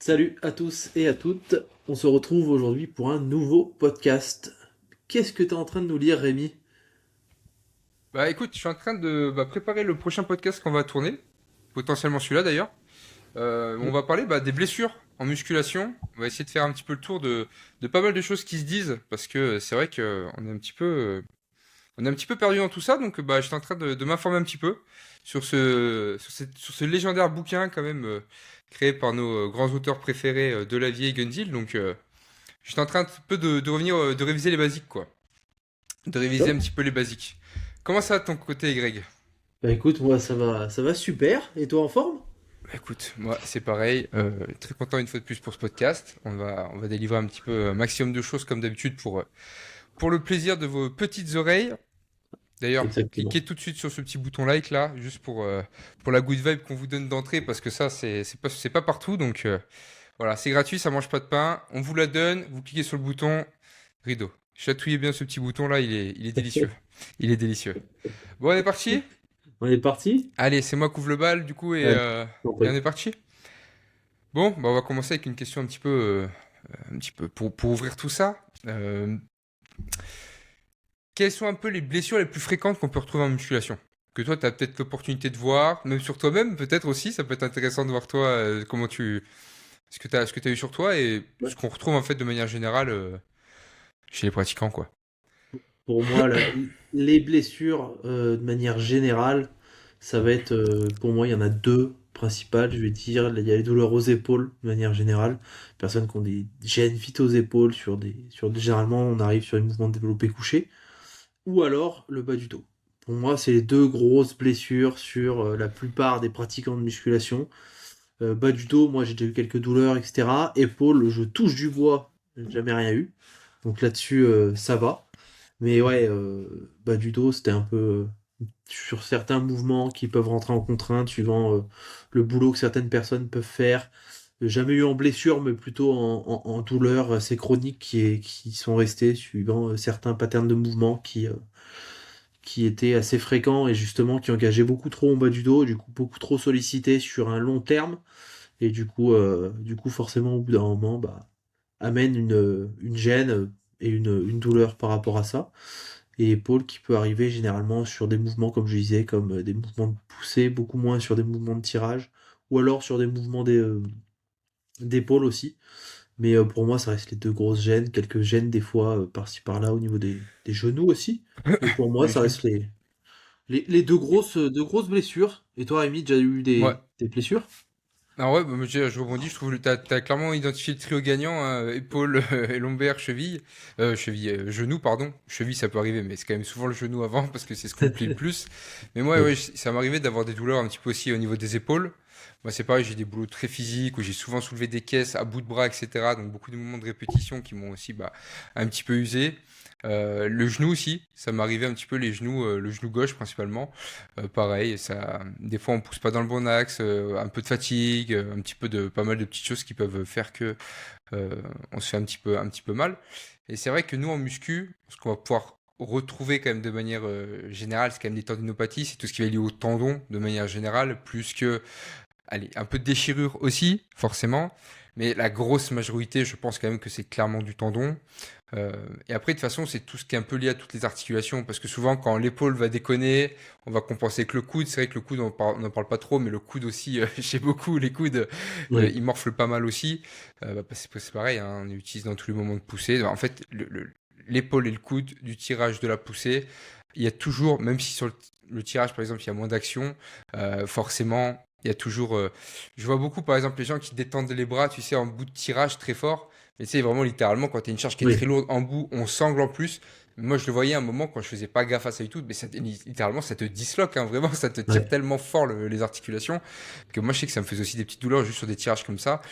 Salut à tous et à toutes. On se retrouve aujourd'hui pour un nouveau podcast. Qu'est-ce que tu es en train de nous lire, Rémi? Bah écoute, je suis en train de préparer le prochain podcast qu'on va tourner, potentiellement celui-là d'ailleurs. On va parler des blessures en musculation. On va essayer de faire un petit peu le tour de pas mal de choses qui se disent, parce que c'est vrai qu'on est un petit peu, on est un petit peu perdu dans tout ça. Donc j'étais en train de m'informer un petit peu sur ce légendaire bouquin quand même créé par nos grands auteurs préférés de la vieille Gunzil. Donc j'étais en train un petit peu de revenir, de réviser les basiques quoi, de réviser un Top. petit peu les basiques. Comment ça de ton côté, Greg? Bah écoute, moi ça va super. Et toi en forme? Bah, écoute, moi c'est pareil, très content une fois de plus pour ce podcast. On va délivrer un petit peu un maximum de choses comme d'habitude pour le plaisir de vos petites oreilles. D'ailleurs, Exactement. cliquez tout de suite sur ce petit bouton like là, juste pour la good vibe qu'on vous donne d'entrée, parce que ça c'est pas partout, donc voilà, c'est gratuit, ça mange pas de pain, on vous la donne, vous cliquez sur le bouton, rideau. Chatouillez bien ce petit bouton là, il est délicieux. Il est délicieux. Bon, on est parti? On est parti? Allez, c'est moi qui ouvre le bal du coup Ouais, t'en et on prie. est parti? Bon, on va commencer avec une question un petit peu pour ouvrir tout ça. Quelles sont un peu les blessures les plus fréquentes qu'on peut retrouver en musculation? Que toi, tu as peut-être l'opportunité de voir, même sur toi-même, peut-être aussi. Ça peut être intéressant de voir toi, ce que tu eu sur toi et Ouais. ce qu'on retrouve en fait de manière générale chez les pratiquants, quoi. Pour moi, les blessures, de manière générale, ça va être, pour moi, il y en a deux principales, je vais dire. Il y a les douleurs aux épaules, de manière générale. Personnes qui ont des gènes vite aux épaules, généralement, on arrive sur les mouvements développés couchés. Ou alors le bas du dos. Pour moi, c'est les deux grosses blessures sur la plupart des pratiquants de musculation. Bas du dos, moi j'ai déjà eu quelques douleurs, etc. Épaules, je touche du bois, j'ai jamais rien eu. Donc là-dessus, ça va. Mais ouais, bas du dos, c'était un peu sur certains mouvements qui peuvent rentrer en contrainte, suivant le boulot que certaines personnes peuvent faire. Jamais eu en blessure, mais plutôt en douleur assez chronique qui sont restées, suivant certains patterns de mouvement qui était assez fréquent et justement qui engageait beaucoup trop en bas du dos, du coup beaucoup trop sollicité sur un long terme, et du coup forcément au bout d'un moment, bah, amène une gêne et une douleur par rapport à ça. Et épaule qui peut arriver généralement sur des mouvements, comme je disais, comme des mouvements de poussée, beaucoup moins sur des mouvements de tirage, ou alors sur des mouvements d'épaule aussi. Mais pour moi, ça reste les deux grosses gênes, quelques gênes des fois par-ci par-là au niveau des genoux aussi. Mais pour moi, Les ça genoux. reste les deux grosses blessures. Et toi, Rémi, déjà eu Ouais. des blessures? Alors ouais, je rebondis, je trouve que t'as clairement identifié le trio gagnant, hein, épaule, et lombaire, cheville, genou, pardon. Cheville, ça peut arriver, mais c'est quand même souvent le genou avant parce que c'est ce qu'on plie le plus. Mais moi, Oui. ouais, ça m'arrivait d'avoir des douleurs un petit peu aussi au niveau des épaules. Moi, c'est pareil, j'ai des boulots très physiques où j'ai souvent soulevé des caisses à bout de bras, etc. Donc beaucoup de mouvements de répétition qui m'ont aussi un petit peu usé. Le genou aussi, ça m'arrivait un petit peu les genoux, le genou gauche principalement. Pareil, ça, des fois on pousse pas dans le bon axe, un peu de fatigue, un petit peu de pas mal de petites choses qui peuvent faire que on se fait un petit peu mal. Et c'est vrai que nous en muscu, ce qu'on va pouvoir retrouver quand même de manière générale, c'est quand même des tendinopathies, c'est tout ce qui va lié au tendon de manière générale, plus que allez, un peu de déchirure aussi, forcément. Mais la grosse majorité, je pense quand même que c'est clairement du tendon. Euh, et après, de toute façon, c'est tout ce qui est un peu lié à toutes les articulations. Parce que souvent, quand l'épaule va déconner, on va compenser avec le coude. C'est vrai que le coude, on n'en parle pas trop, mais le coude aussi, chez beaucoup, les coudes, Oui. ils morflent pas mal aussi. C'est pareil, hein, on utilise dans tous les moments de poussée. En fait, l'épaule et le coude, du tirage de la poussée, il y a toujours, même si sur le tirage, par exemple, il y a moins d'action, forcément, il y a toujours. Je vois beaucoup, par exemple, les gens qui détendent les bras, tu sais, en bout de tirage très fort. Mais tu sais, vraiment, littéralement, quand tu as une charge qui est Oui. très lourde en bout, on sangle en plus. Moi, je le voyais à un moment quand je faisais pas gaffe à ça et tout, mais littéralement, ça te disloque, hein, vraiment, ça te tire Ouais. tellement fort les articulations que moi, je sais que ça me faisait aussi des petites douleurs juste sur des tirages comme ça.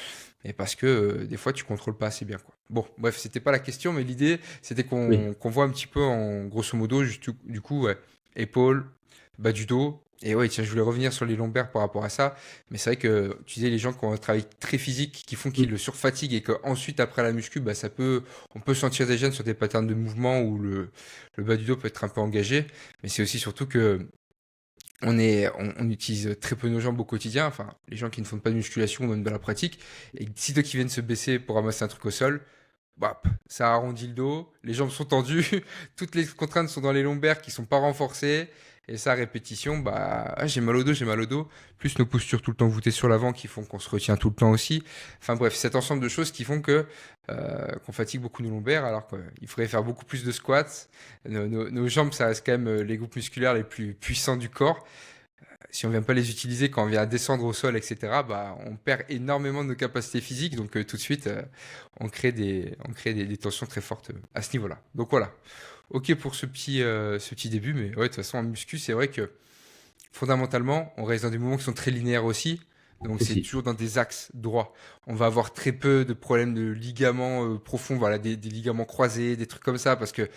Et parce que des fois, tu contrôles pas assez bien, quoi. Bon, bref, c'était pas la question, mais l'idée, c'était Oui. qu'on voit un petit peu en grosso modo, juste, du coup, ouais, épaule, bas du dos. Et ouais, tiens, je voulais revenir sur les lombaires par rapport à ça. Mais c'est vrai que tu disais les gens qui ont un travail très physique, qui font qu'ils Mm. le surfatiguent et qu'ensuite, après la muscu, on peut sentir des gènes sur des patterns de mouvement où le bas du dos peut être un peu engagé. Mais c'est aussi surtout que on utilise très peu nos jambes au quotidien, enfin, les gens qui ne font pas de musculation, même dans la pratique. Et si toi qui viennent se baisser pour ramasser un truc au sol, bap, ça arrondit le dos, les jambes sont tendues, toutes les contraintes sont dans les lombaires qui sont pas renforcées, et ça, à répétition, bah, ah, j'ai mal au dos, j'ai mal au dos, plus nos postures tout le temps voûtées sur l'avant qui font qu'on se retient tout le temps aussi. Enfin bref, cet ensemble de choses qui font que qu'on fatigue beaucoup nos lombaires, alors qu'il faudrait faire beaucoup plus de squats. Nos jambes, ça reste quand même les groupes musculaires les plus puissants du corps. Si on vient pas les utiliser quand on vient descendre au sol, etc., bah, on perd énormément de nos capacités physiques. Donc tout de suite, on crée des tensions très fortes à ce niveau-là. Donc voilà. Ok pour ce petit début, mais ouais, de toute façon, en muscu, c'est vrai que fondamentalement, on reste dans des mouvements qui sont très linéaires aussi. Donc c'est Aussi. toujours dans des axes droits. On va avoir très peu de problèmes de ligaments profonds, voilà, des ligaments croisés, des trucs comme ça, parce que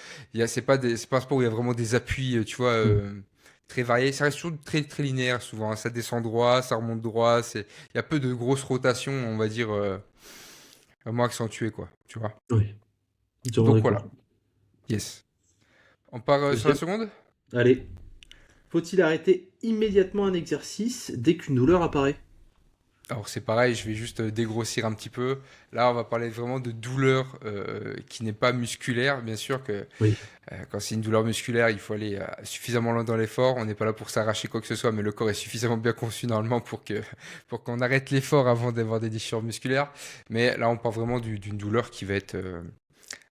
c'est pas un sport où il y a vraiment des appuis, tu vois, Mm. très variés. Ça reste toujours très très linéaire souvent, hein. Ça descend droit, ça remonte droit. Il y a peu de grosses rotations, on va dire, vraiment accentuées, quoi. Tu vois. Oui, entièrement Donc d'accord. voilà. Yes. On part sur la Deuxième. seconde? Allez. Faut-il arrêter immédiatement un exercice dès qu'une douleur apparaît? Alors c'est pareil, je vais juste dégrossir un petit peu. Là, on va parler vraiment de douleur qui n'est pas musculaire. Bien sûr que Oui. quand c'est une douleur musculaire, il faut aller suffisamment loin dans l'effort. On n'est pas là pour s'arracher quoi que ce soit, mais le corps est suffisamment bien conçu normalement pour qu'on arrête l'effort avant d'avoir des déchirures musculaires. Mais là, on parle vraiment d'une douleur qui va être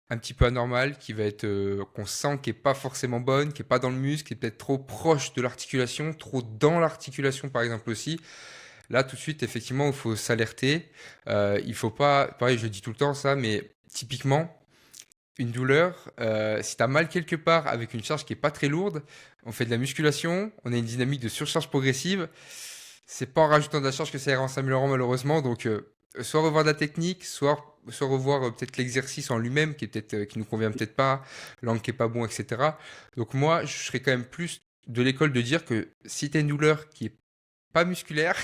un petit peu anormale, qui va être qu'on sent qui est pas forcément bonne, qui est pas dans le muscle, qui est peut-être trop proche de l'articulation, trop dans l'articulation par exemple aussi. Là, tout de suite, effectivement, il faut s'alerter. Il faut pas, pareil, je le dis tout le temps ça, mais typiquement, une douleur, si tu as mal quelque part avec une charge qui est pas très lourde, on fait de la musculation, on a une dynamique de surcharge progressive. C'est pas en rajoutant de la charge que ça ira en s'améliorant malheureusement. Donc, soit revoir de la technique, soit revoir peut-être l'exercice en lui-même qui est peut-être qui nous convient peut-être pas, l'angle qui est pas bon, etc. Donc moi, je serais quand même plus de l'école de dire que si tu as une douleur qui est pas musculaire,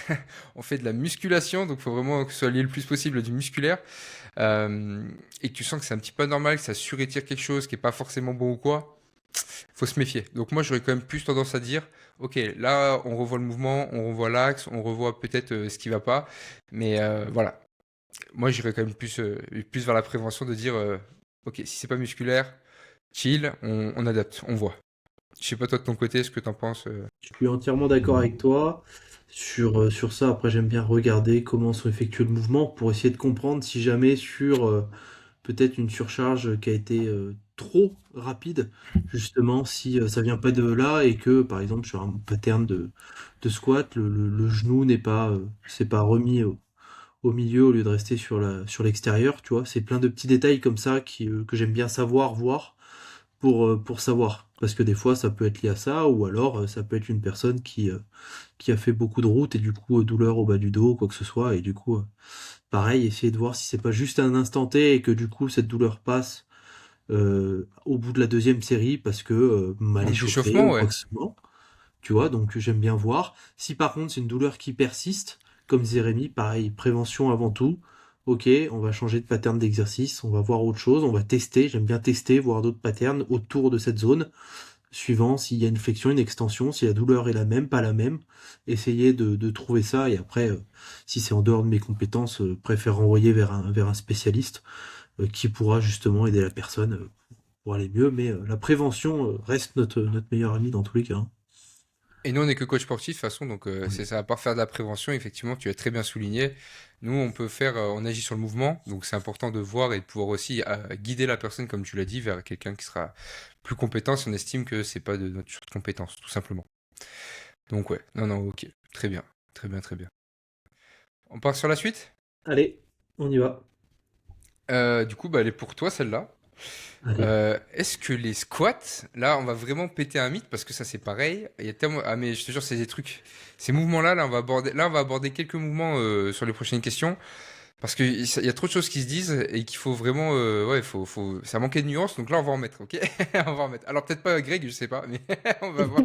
on fait de la musculation, donc il faut vraiment que ce soit lié le plus possible à du musculaire, et que tu sens que c'est un petit peu anormal, que ça surétire quelque chose qui est pas forcément bon ou quoi, faut se méfier. Donc moi j'aurais quand même plus tendance à dire, ok, là on revoit le mouvement, on revoit l'axe, on revoit peut-être ce qui va pas, mais voilà, moi j'irais quand même plus vers la prévention de dire, ok, si c'est pas musculaire, chill, on adapte, on voit. Je sais pas toi de ton côté, ce que t'en penses. Je suis entièrement d'accord avec toi. Sur ça, après, j'aime bien regarder comment sont effectués le mouvement pour essayer de comprendre si jamais sur peut-être une surcharge qui a été trop rapide, justement, si ça vient pas de là et que, par exemple, sur un pattern de squat, le genou s'est pas remis au milieu au lieu de rester sur l'extérieur, tu vois. C'est plein de petits détails comme ça que j'aime bien savoir, voir pour savoir. Parce que des fois, ça peut être lié à ça, ou alors ça peut être une personne qui a fait beaucoup de route et du coup, douleur au bas du dos, quoi que ce soit. Et du coup, pareil, essayer de voir si c'est pas juste un instant T et que du coup, cette douleur passe au bout de la deuxième série parce que mal Manque échauffé d'échauffement, ou quoi ouais. que ce soit. Tu vois, donc j'aime bien voir. Si par contre c'est une douleur qui persiste, comme Jérémy, pareil, prévention avant tout. Ok, on va changer de pattern d'exercice, on va voir autre chose, on va tester, j'aime bien tester, voir d'autres patterns autour de cette zone, suivant s'il y a une flexion, une extension, si la douleur est la même, pas la même, essayer de trouver ça, et après, si c'est en dehors de mes compétences, préfère renvoyer vers un spécialiste qui pourra justement aider la personne pour aller mieux, mais la prévention reste notre meilleur ami dans tous les cas, hein. Et nous, on n'est que coach sportif de toute façon, donc c'est Oui. ça. À part faire de la prévention, effectivement, tu as très bien souligné. Nous, on agit sur le mouvement, donc c'est important de voir et de pouvoir aussi guider la personne, comme tu l'as dit, vers quelqu'un qui sera plus compétent si on estime que c'est pas de notre champ de compétence, tout simplement. Donc ouais, non, non, ok, très bien, très bien, très bien. On part sur la suite? Allez, on y va. Du coup, bah, elle est pour toi celle-là. Allez. Est-ce que les squats, là, on va vraiment péter un mythe parce que ça, c'est pareil. Il y a tellement, ah, mais je te jure, c'est des trucs. Ces mouvements-là, là, on va aborder quelques mouvements sur les prochaines questions parce qu'il y a trop de choses qui se disent et qu'il faut vraiment, ouais, ça manquait de nuances. Donc là, on va en mettre, ok? On va en mettre. Alors peut-être pas Greg, je sais pas, mais on va voir.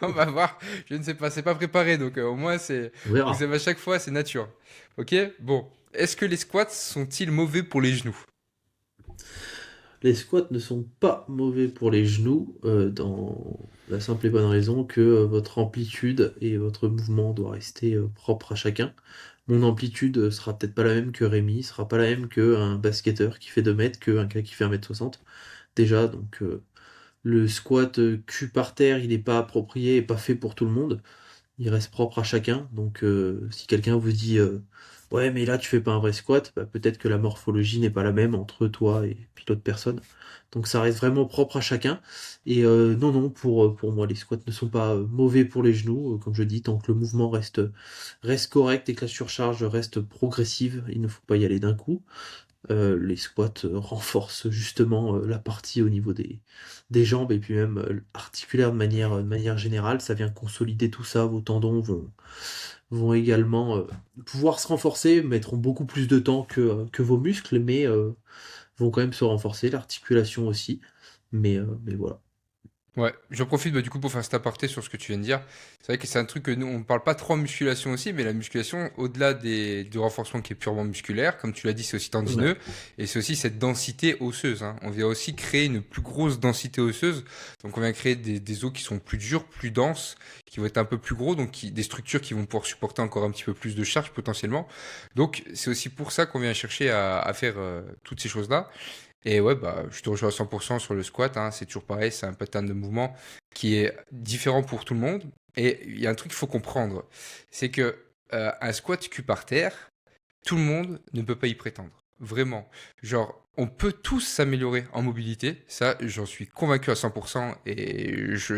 On va voir. Je ne sais pas, c'est pas préparé, donc au moins On vous verra. savez à chaque fois, c'est nature. Ok? Bon. Est-ce que les squats sont-ils mauvais pour les genoux? Les squats ne sont pas mauvais pour les genoux. La simple et bonne raison que votre amplitude et votre mouvement doit rester propre à chacun. Mon amplitude sera peut-être pas la même que Rémi, sera pas la même qu'un basketteur qui fait 2 mètres, qu'un gars qui fait 1,60 m. Déjà, donc le squat cul par terre, il n'est pas approprié et pas fait pour tout le monde. Il reste propre à chacun. Donc si quelqu'un vous dit ouais mais là tu fais pas un vrai squat, bah, peut-être que la morphologie n'est pas la même entre toi et puis l'autre personne. Donc ça reste vraiment propre à chacun. Et non non pour moi les squats ne sont pas mauvais pour les genoux, comme je dis, tant que le mouvement reste correct et que la surcharge reste progressive, il ne faut pas y aller d'un coup. Les squats renforcent justement la partie au niveau des jambes et puis même articulaire de manière générale. Ça vient consolider tout ça. Vos tendons vont également pouvoir se renforcer, mettront beaucoup plus de temps que vos muscles, mais vont quand même se renforcer. L'articulation aussi. Mais voilà. Ouais, j'en profite du coup pour faire cet aparté sur ce que tu viens de dire. C'est vrai que c'est un truc que nous, on parle pas trop en musculation aussi, mais la musculation, au-delà du renforcement qui est purement musculaire, comme tu l'as dit, c'est aussi Ouais. tendineux, et c'est aussi cette densité osseuse, hein. On vient aussi créer une plus grosse densité osseuse, donc on vient créer des os qui sont plus durs, plus denses, qui vont être un peu plus gros, donc des structures qui vont pouvoir supporter encore un petit peu plus de charge potentiellement. Donc c'est aussi pour ça qu'on vient chercher à faire toutes ces choses-là. Et ouais, je te rejoins à 100% sur le squat, hein, c'est toujours pareil, c'est un pattern de mouvement qui est différent pour tout le monde. Et il y a un truc qu'il faut comprendre, c'est que un squat cul par terre, tout le monde ne peut pas y prétendre. Vraiment. Genre, on peut tous s'améliorer en mobilité. Ça, j'en suis convaincu à 100% et je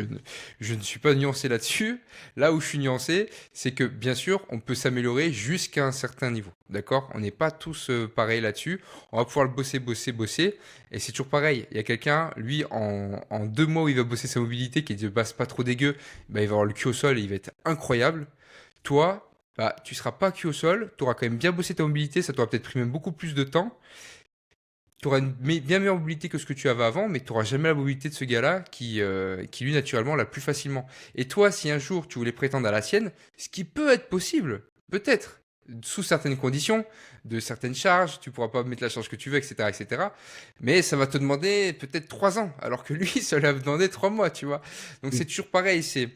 ne suis pas nuancé là-dessus. Là où je suis nuancé, c'est que bien sûr, on peut s'améliorer jusqu'à un certain niveau. D'accord? On n'est pas tous pareils là-dessus. On va pouvoir le bosser, bosser, bosser. Et c'est toujours pareil. Il y a quelqu'un, lui, en 2 mois où il va bosser sa mobilité, qui est de base pas trop dégueu, il va avoir le cul au sol et il va être incroyable. Toi, tu seras pas cul au sol, tu auras quand même bien bossé ta mobilité, ça t'aura peut-être pris même beaucoup plus de temps. Tu auras une bien meilleure mobilité que ce que tu avais avant, mais tu n'auras jamais la mobilité de ce gars-là qui, lui, naturellement, l'a plus facilement. Et toi, si un jour tu voulais prétendre à la sienne, ce qui peut être possible, peut-être, sous certaines conditions, de certaines charges, tu pourras pas mettre la charge que tu veux, etc., etc. Mais ça va te demander peut-être 3 ans, alors que lui, ça lui a demandé 3 mois, tu vois. Donc c'est toujours pareil, c'est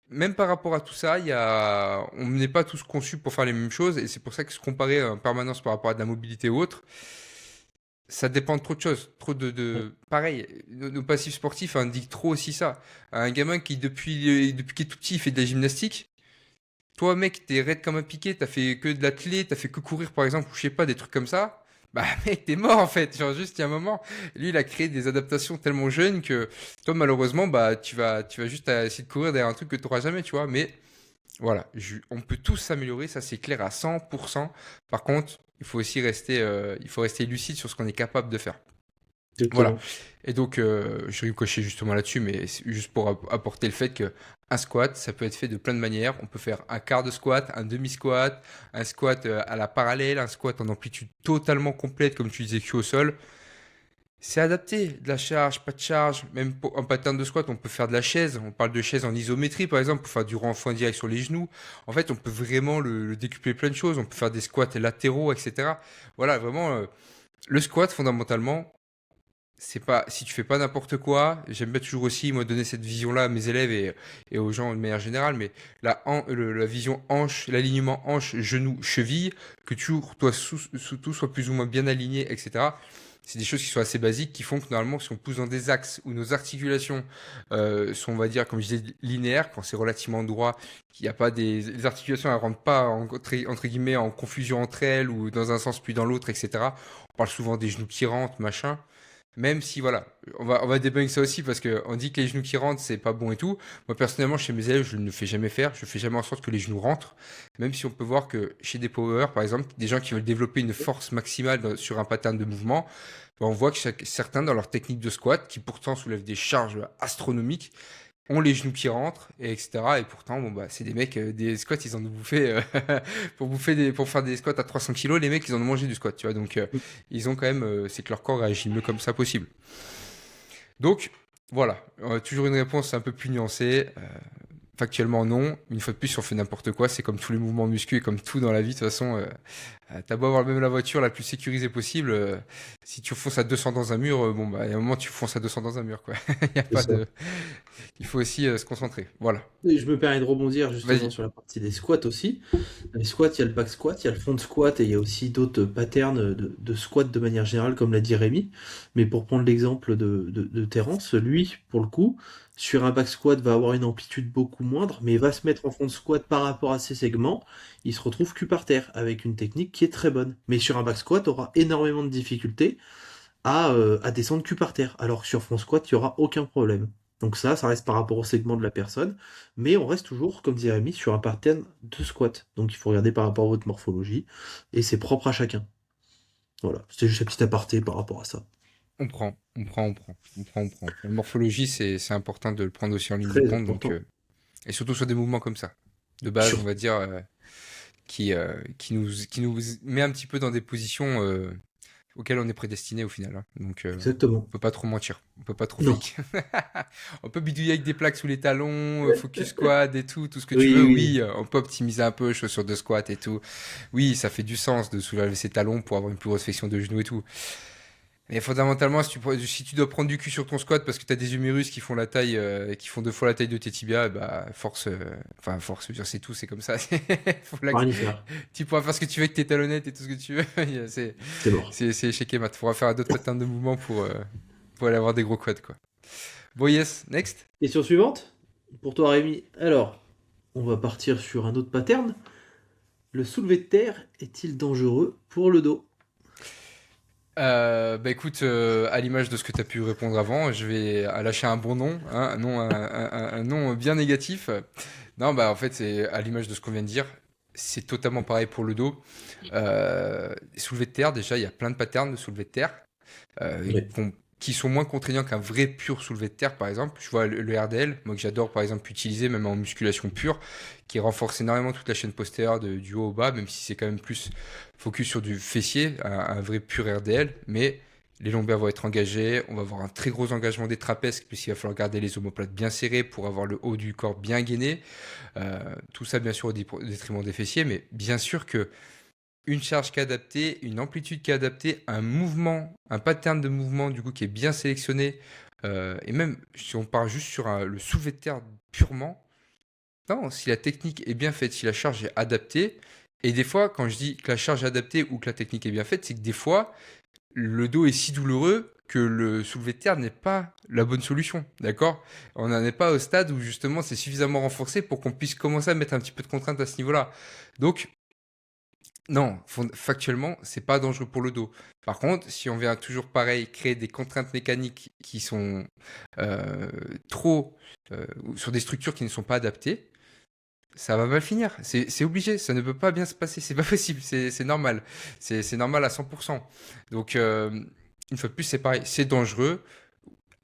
même par rapport à tout ça, on n'est pas tous conçus pour faire les mêmes choses et c'est pour ça que se comparer en permanence par rapport à de la mobilité ou autre, ça dépend de trop de choses. Pareil, nos passifs sportifs indiquent trop aussi ça. Un gamin qui, depuis qu'il est tout petit, il fait de la gymnastique. Toi, mec, t'es raide comme un piqué, t'as fait que de l'athlé, t'as fait que courir par exemple, ou je sais pas, des trucs comme ça. Bah, mec, t'es mort en fait. Genre, juste il y a un moment, lui, il a créé des adaptations tellement jeunes que toi, malheureusement, tu vas juste essayer de courir derrière un truc que t'auras jamais, tu vois. Mais voilà, on peut tous s'améliorer, ça c'est clair à 100%. Par contre, il faut rester lucide sur ce qu'on est capable de faire. Voilà. Exactement. Et donc, je vais cocher justement là-dessus, mais c'est juste pour apporter le fait que un squat, ça peut être fait de plein de manières. On peut faire un quart de squat, un demi-squat, un squat à la parallèle, un squat en amplitude totalement complète, comme tu disais, cul au sol. C'est adapté, de la charge, pas de charge. Même en pattern de squat, on peut faire de la chaise. On parle de chaise en isométrie, par exemple, pour faire du renfort direct sur les genoux. En fait, on peut vraiment le décupler plein de choses. On peut faire des squats latéraux, etc. Voilà, vraiment, le squat, fondamentalement, c'est pas si tu fais pas n'importe quoi. J'aime bien toujours aussi moi donner cette vision-là à mes élèves et aux gens de manière générale, mais la vision hanche, l'alignement hanche, genou, cheville, que toi sous tout soit plus ou moins bien aligné, etc. C'est des choses qui sont assez basiques, qui font que normalement, si on pousse dans des axes où nos articulations sont, on va dire, comme je disais, linéaires, quand c'est relativement droit, qu'il n'y a pas les articulations, elles rentrent pas entre guillemets en confusion entre elles ou dans un sens puis dans l'autre, etc. On parle souvent des genoux qui rentrent, machin. Même si, voilà, on va débunker ça aussi parce qu'on dit que les genoux qui rentrent, c'est pas bon et tout. Moi, personnellement, chez mes élèves, je ne le fais jamais faire. Je fais jamais en sorte que les genoux rentrent. Même si on peut voir que chez des power, par exemple, des gens qui veulent développer une force maximale sur un pattern de mouvement, on voit que certains, dans leur technique de squat, qui pourtant soulèvent des charges astronomiques, ont les genoux qui rentrent, et etc. Et pourtant, c'est des mecs, des squats, ils en ont bouffé, pour faire des squats à 300 kilos, les mecs, ils en ont mangé du squat, tu vois. Donc, ils ont quand même, c'est que leur corps réagit le mieux comme ça possible. Donc, voilà. Toujours une réponse un peu plus nuancée. Factuellement, non. Une fois de plus, si on fait n'importe quoi, c'est comme tous les mouvements muscu et comme tout dans la vie, de toute façon, T'as beau avoir même la voiture la plus sécurisée possible, si tu fonces à 200 dans un mur, bon bah il y a un moment tu fonces à 200 dans un mur quoi. Il y a C'est pas ça. de, il faut aussi se concentrer. Voilà. Et je me permets de rebondir justement Vas-y. sur la partie des squats aussi. Les squats, il y a le back squat, il y a le front squat et il y a aussi d'autres patterns de squat de manière générale, comme l'a dit Rémi. Mais pour prendre l'exemple de Terence, lui, pour le coup, sur un back squat, va avoir une amplitude beaucoup moindre, mais va se mettre en front squat par rapport à ses segments. Il se retrouve cul par terre avec une technique qui est très bonne. Mais sur un back squat, aura énormément de difficultés à descendre cul par terre, alors que sur front squat, il n'y aura aucun problème. Donc ça reste par rapport au segment de la personne, mais on reste toujours, comme dit Rémi, sur un pattern de squat. Donc il faut regarder par rapport à votre morphologie, et c'est propre à chacun. Voilà, c'était juste un petit aparté par rapport à ça. On prend, on prend, on prend, on prend, on prend. La morphologie, c'est important de le prendre aussi en ligne de Très compte, donc important. et surtout sur des mouvements comme ça, de base, on Sur... va dire, qui nous met un petit peu dans des positions auxquelles on est prédestiné au final, hein. Donc, Exactement. on peut pas trop mentir, on peut pas trop Non. fake. On peut bidouiller avec des plaques sous les talons, focus squat et tout ce que tu Oui, veux. oui. Oui, on peut optimiser un peu chaussures de squat et tout. Oui, ça fait du sens de soulever ses talons pour avoir une plus grosse flexion de genoux et tout. Mais fondamentalement, si tu dois prendre du cul sur ton squat parce que tu as des humérus qui font la taille, qui font 2 fois la taille de tes tibias, bah force, enfin force, je veux dire, c'est tout, c'est comme ça. Faut On peut rien y faire. tu pourras faire ce que tu veux avec tes talonnettes et tout ce que tu veux. C'est, C'est mort. c'est échec et mat. Faudra faire d'autres patterns de mouvement pour aller avoir des gros quads, quoi. Bon, yes, next. Question suivante, pour toi Rémi. Alors, on va partir sur un autre pattern. Le soulevé de terre est-il dangereux pour le dos? Bah écoute, à l'image de ce que tu as pu répondre avant, je vais lâcher un bon nom, hein, un nom bien négatif. Non, bah en fait, c'est à l'image de ce qu'on vient de dire, c'est totalement pareil pour le dos. Soulevé de terre, déjà, il y a plein de patterns de soulevé de terre Oui. qui sont moins contraignants qu'un vrai pur soulevé de terre, par exemple. Je vois le RDL, moi que j'adore par exemple utiliser même en musculation pure, qui renforce énormément toute la chaîne postérieure du haut au bas, même si c'est quand même plus focus sur du fessier, un vrai pur RDL, mais les lombaires vont être engagés, on va avoir un très gros engagement des trapèzes, puisqu'il va falloir garder les omoplates bien serrés pour avoir le haut du corps bien gainé. Tout ça bien sûr au détriment des fessiers, mais bien sûr que une charge qui est adaptée, une amplitude qui est adaptée, un mouvement, un pattern de mouvement du coup qui est bien sélectionné, et même si on part juste sur le soulevé de terre purement, non, si la technique est bien faite, si la charge est adaptée, et des fois quand je dis que la charge est adaptée ou que la technique est bien faite, c'est que des fois le dos est si douloureux que le soulevé de terre n'est pas la bonne solution, d'accord? On n'en est pas au stade où justement c'est suffisamment renforcé pour qu'on puisse commencer à mettre un petit peu de contrainte à ce niveau-là. Donc non, factuellement, c'est pas dangereux pour le dos. Par contre, si on vient toujours pareil créer des contraintes mécaniques qui sont euh, trop sur des structures qui ne sont pas adaptées, ça va mal finir. C'est obligé, ça ne peut pas bien se passer, c'est pas possible, c'est normal. C'est normal à 100%. Donc, une fois de plus, c'est pareil, c'est dangereux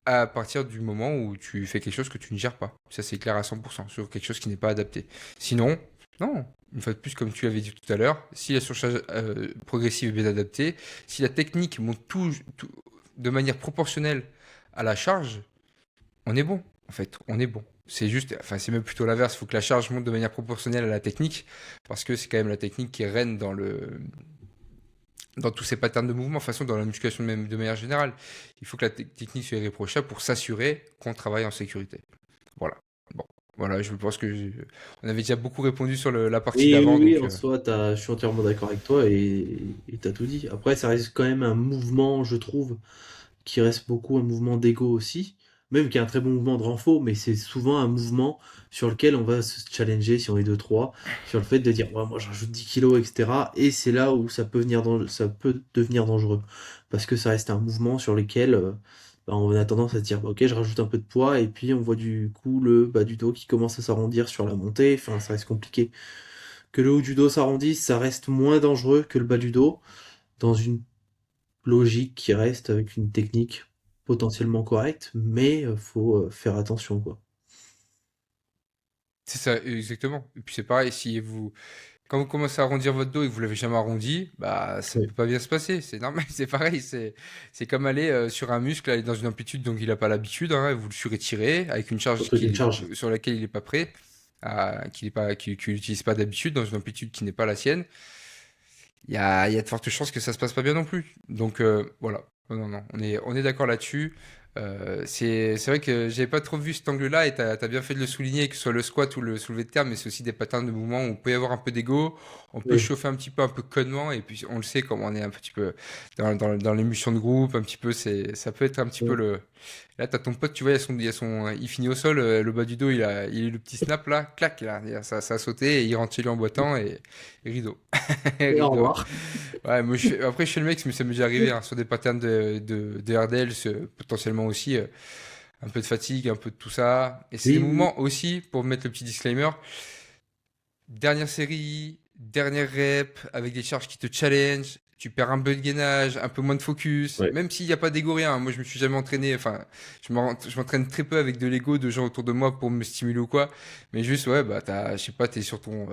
à partir du moment où tu fais quelque chose que tu ne gères pas. Ça, c'est clair à 100%, sur quelque chose qui n'est pas adapté. Sinon, non. Une fois de plus, comme tu l'avais dit tout à l'heure, si la surcharge progressive est bien adaptée, si la technique monte de manière proportionnelle à la charge, on est bon. En fait, on est bon. C'est juste, enfin, c'est même plutôt l'inverse. Il faut que la charge monte de manière proportionnelle à la technique, parce que c'est quand même la technique qui règne dans tous ces patterns de mouvement, de toute façon dans la musculation même de manière générale. Il faut que la technique soit irréprochable pour s'assurer qu'on travaille en sécurité. Voilà. Bon, voilà, je pense que on avait déjà beaucoup répondu sur la partie Oui, oui, d'avant, oui, donc en soi, je suis entièrement d'accord avec toi et t'as tout dit. Après, ça reste quand même un mouvement, je trouve, qui reste beaucoup un mouvement d'ego aussi, même qui est un très bon mouvement de renfort, mais c'est souvent un mouvement sur lequel on va se challenger si on est deux trois sur le fait de dire ouais, moi je rajoute 10 kilos, etc. Et c'est là où ça peut devenir dangereux. Parce que ça reste un mouvement sur lequel bah, on a tendance à se dire bah, ok je rajoute un peu de poids et puis on voit du coup le bas du dos qui commence à s'arrondir sur la montée, enfin ça reste compliqué. Que le haut du dos s'arrondisse, ça reste moins dangereux que le bas du dos dans une logique qui reste avec une technique potentiellement correcte, mais faut faire attention, quoi. c'est ça, exactement. Et puis c'est pareil, quand vous commencez à arrondir votre dos et que vous l'avez jamais arrondi, bah ça ne Oui. peut pas bien se passer. C'est normal, c'est pareil. C'est comme aller sur un muscle, aller dans une amplitude dont il n'a pas l'habitude, hein, vous le surétirez avec une charge Surtout une charge. sur laquelle il n'est pas prêt, qu'il n'utilise pas d'habitude, dans une amplitude qui n'est pas la sienne. il y a de fortes chances que ça se passe pas bien non plus. Donc voilà. Non, non, non, on est d'accord là-dessus. C'est vrai que j'avais pas trop vu cet angle-là et t'as bien fait de le souligner, que ce soit le squat ou le soulevé de terre, mais c'est aussi des patterns de mouvement où on peut y avoir un peu d'ego, on peut Oui, chauffer un petit peu, un peu connement, et puis on le sait, comme on est un petit peu dans l'émulsion de groupe, un petit peu, ça peut être un petit peu oui. le. Là, t'as ton pote, tu vois, il finit au sol, le bas du dos, il a le petit snap là, clac, ça a sauté, et il rentre chez lui en boitant, et rideau. Et au Rideau. revoir. Ouais, moi, après, je fais le mec, mais ça m'est déjà arrivé hein, sur des patterns de RDL, potentiellement aussi un peu de fatigue, un peu de tout ça. Et c'est des Oui, oui, mouvements aussi, pour mettre le petit disclaimer, dernière série, dernière rep, avec des charges qui te challenge, tu perds un peu de gainage, un peu moins de focus, ouais. même s'il n'y a pas d'ego rien. Moi, je me suis jamais entraîné, enfin, je m'entraîne très peu avec de l'ego de gens autour de moi pour me stimuler ou quoi. Mais juste, ouais, bah, je sais pas, t'es sur ton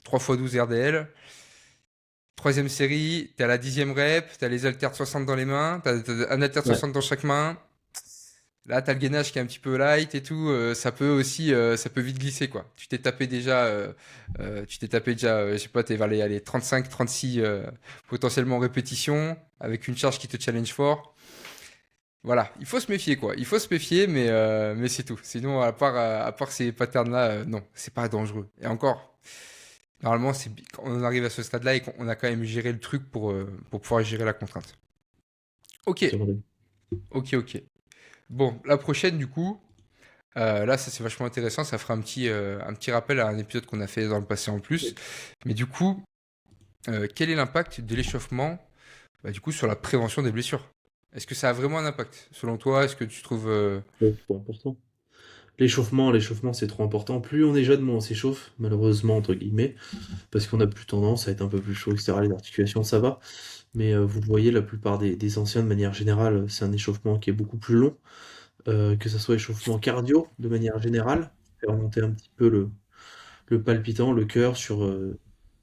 3x12 RDL. Troisième série, t'as la 10e rep, t'as les haltères de 60 dans les mains, t'as un haltère de Ouais. 60 dans chaque main. Là, t'as le gainage qui est un petit peu light et tout. Ça peut aussi, ça peut vite glisser quoi. Tu t'es tapé déjà, je sais pas, t'es vers les allez, 35, 36 potentiellement en répétition avec une charge qui te challenge fort. Voilà, il faut se méfier quoi. Il faut se méfier, mais c'est tout. Sinon, à part ces patterns-là, non, c'est pas dangereux. Et encore, normalement, quand on arrive à ce stade-là et qu'on a quand même géré le truc pour pouvoir gérer la contrainte. Ok, C'est vrai. ok, ok. Bon, la prochaine, du coup, là, ça c'est vachement intéressant. Ça fera un petit rappel à un épisode qu'on a fait dans le passé en plus. Mais du coup, quel est l'impact de l'échauffement, bah, du coup, sur la prévention des blessures? Est-ce que ça a vraiment un impact, selon toi? Est-ce que tu trouves. C'est trop important. L'échauffement, c'est trop important. Plus on est jeune, moins on s'échauffe, malheureusement, entre guillemets, parce qu'on a plus tendance à être un peu plus chaud, etc. Les articulations, ça va. Mais vous le voyez, la plupart des anciens, de manière générale, c'est un échauffement qui est beaucoup plus long, que ça soit échauffement cardio, de manière générale, faire monter un petit peu le palpitant, le cœur sur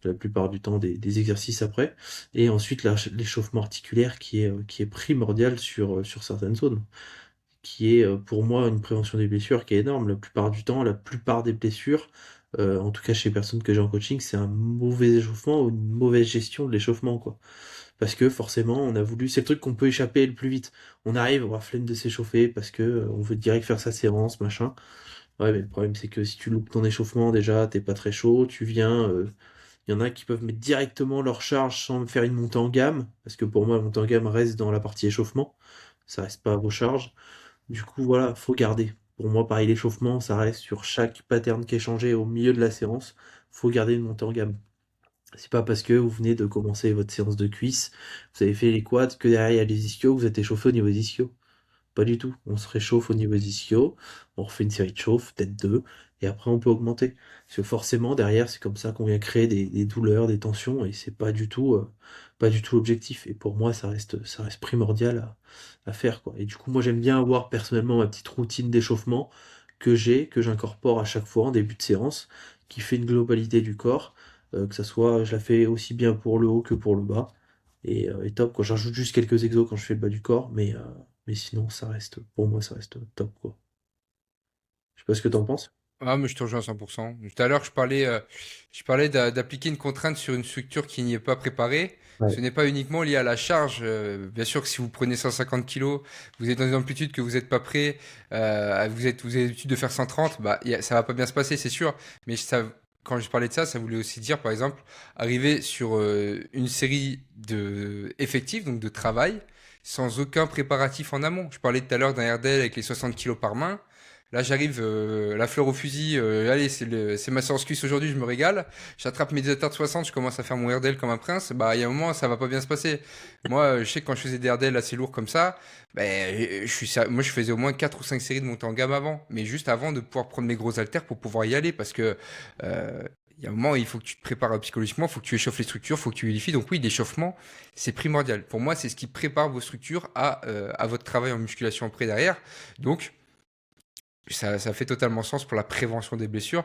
la plupart du temps des exercices après. Et ensuite, l'échauffement articulaire qui est primordial sur certaines zones, qui est pour moi une prévention des blessures qui est énorme. La plupart du temps, la plupart des blessures, en tout cas chez les personnes que j'ai en coaching, c'est un mauvais échauffement ou une mauvaise gestion de l'échauffement, quoi. Parce que forcément, on a voulu, c'est le truc qu'on peut échapper le plus vite. On arrive, on a flemme de s'échauffer parce que on veut direct faire sa séance, machin. Ouais, mais le problème, c'est que si tu loupes ton échauffement, déjà, t'es pas très chaud, tu viens, il y en a qui peuvent mettre directement leur charge sans faire une montée en gamme, parce que pour moi, la montée en gamme reste dans la partie échauffement, ça reste pas à vos charges. Du coup, voilà, faut garder. Pour moi, pareil, l'échauffement, ça reste sur chaque pattern qui est changé au milieu de la séance, faut garder une montée en gamme. C'est pas parce que vous venez de commencer votre séance de cuisse, vous avez fait les quads, que derrière il y a les ischios, vous êtes échauffé au niveau des ischios. Pas du tout. On se réchauffe au niveau des ischios, on refait une série de chauffe, peut-être deux, et après on peut augmenter. Parce que forcément, derrière, c'est comme ça qu'on vient créer des douleurs, des tensions, et c'est pas du tout l'objectif. Et pour moi, ça reste primordial à faire, quoi. Et du coup, moi, j'aime bien avoir personnellement ma petite routine d'échauffement que j'incorpore à chaque fois en début de séance, qui fait une globalité du corps, que ça soit, je la fais aussi bien pour le haut que pour le bas. Et top, quoi. J'ajoute juste quelques exos quand je fais le bas du corps, mais sinon, pour moi, ça reste top, quoi. Je sais pas ce que t'en penses. Ah, mais je te rejoins à 100%. Tout à l'heure, je parlais d'appliquer une contrainte sur une structure qui n'y est pas préparée. Ouais. Ce n'est pas uniquement lié à la charge. Bien sûr que si vous prenez 150 kilos, vous êtes dans une amplitude que vous n'êtes pas prêt, vous avez l'habitude de faire 130, bah, ça va pas bien se passer, c'est sûr. Mais quand je parlais de ça, ça voulait aussi dire, par exemple, arriver sur une série effectifs, donc de travail, sans aucun préparatif en amont. Je parlais tout à l'heure d'un RDL avec les 60 kilos par main. Là, j'arrive, la fleur au fusil. Allez, c'est ma séance cuisse aujourd'hui, je me régale. J'attrape mes haltères de 60, je commence à faire mon RDL comme un prince. Bah, il y a un moment, ça va pas bien se passer. Moi, je sais que quand je faisais des RDL assez lourds comme ça, ben, moi, je faisais au moins 4 ou 5 séries de montée en gamme avant. Mais juste avant de pouvoir prendre mes gros haltères pour pouvoir y aller. Parce que, il y a un moment, il faut que tu te prépares psychologiquement, il faut que tu échauffes les structures, il faut que tu humidifies. Donc oui, l'échauffement, c'est primordial. Pour moi, c'est ce qui prépare vos structures à votre travail en musculation après derrière. Donc, ça fait totalement sens pour la prévention des blessures.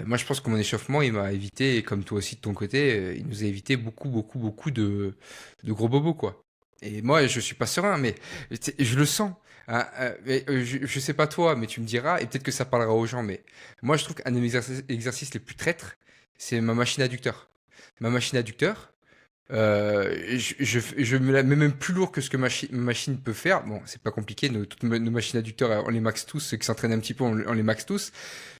Moi, je pense que mon échauffement, il m'a évité, et comme toi aussi de ton côté, il nous a évité beaucoup, beaucoup, beaucoup de gros bobos, quoi. Et moi, je suis pas serein, mais je le sens. Hein, je sais pas toi, mais tu me diras, et peut-être que ça parlera aux gens, mais moi, je trouve qu'un de mes exercices les plus traîtres, c'est ma machine adducteur. Ma machine adducteur, Je me la mets même plus lourd que ce que ma machine peut faire. Bon, c'est pas compliqué, toutes nos machines adducteurs, on les max tous, ceux qui s'entraînent un petit peu, on les max tous.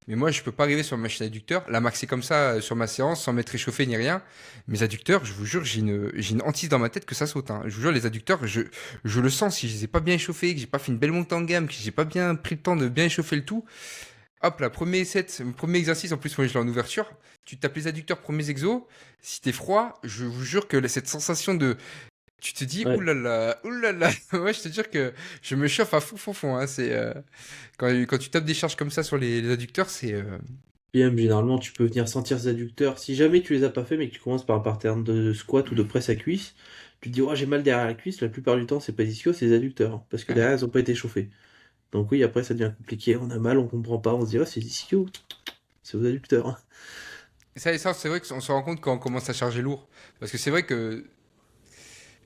Mais moi, je peux pas arriver sur ma machine adducteur, la maxer comme ça sur ma séance, sans m'être réchauffé ni rien. Mes adducteurs, je vous jure, j'ai une hantise dans ma tête que ça saute, hein. Je vous jure, les adducteurs, je le sens, si je les ai pas bien échauffés, que j'ai pas fait une belle montée en gamme, que j'ai pas bien pris le temps de bien échauffer le tout, hop là, premier exercice, en plus moi je l'ai en ouverture, tu tapes les adducteurs, premiers exos, si t'es froid, je vous jure que cette sensation de... Tu te dis, Ouais. oulala, ouais, je te jure que je me chauffe à fond, hein, quand tu tapes des charges comme ça sur les adducteurs, Puis même, généralement, tu peux venir sentir ces adducteurs. Si jamais tu les as pas fait, mais que tu commences par un pattern de squat ou de presse à cuisse, tu te dis, oh, j'ai mal derrière la cuisse. La plupart du temps, c'est pas les ischios, c'est les adducteurs, hein, parce que Ouais. derrière, ils ont pas été chauffés. Donc oui, après, ça devient compliqué. On a mal, on comprend pas. On se dit, oh, c'est les ischios. C'est vos adducteurs, hein. Et ça, c'est vrai qu'on se rend compte quand on commence à charger lourd. Parce que c'est vrai que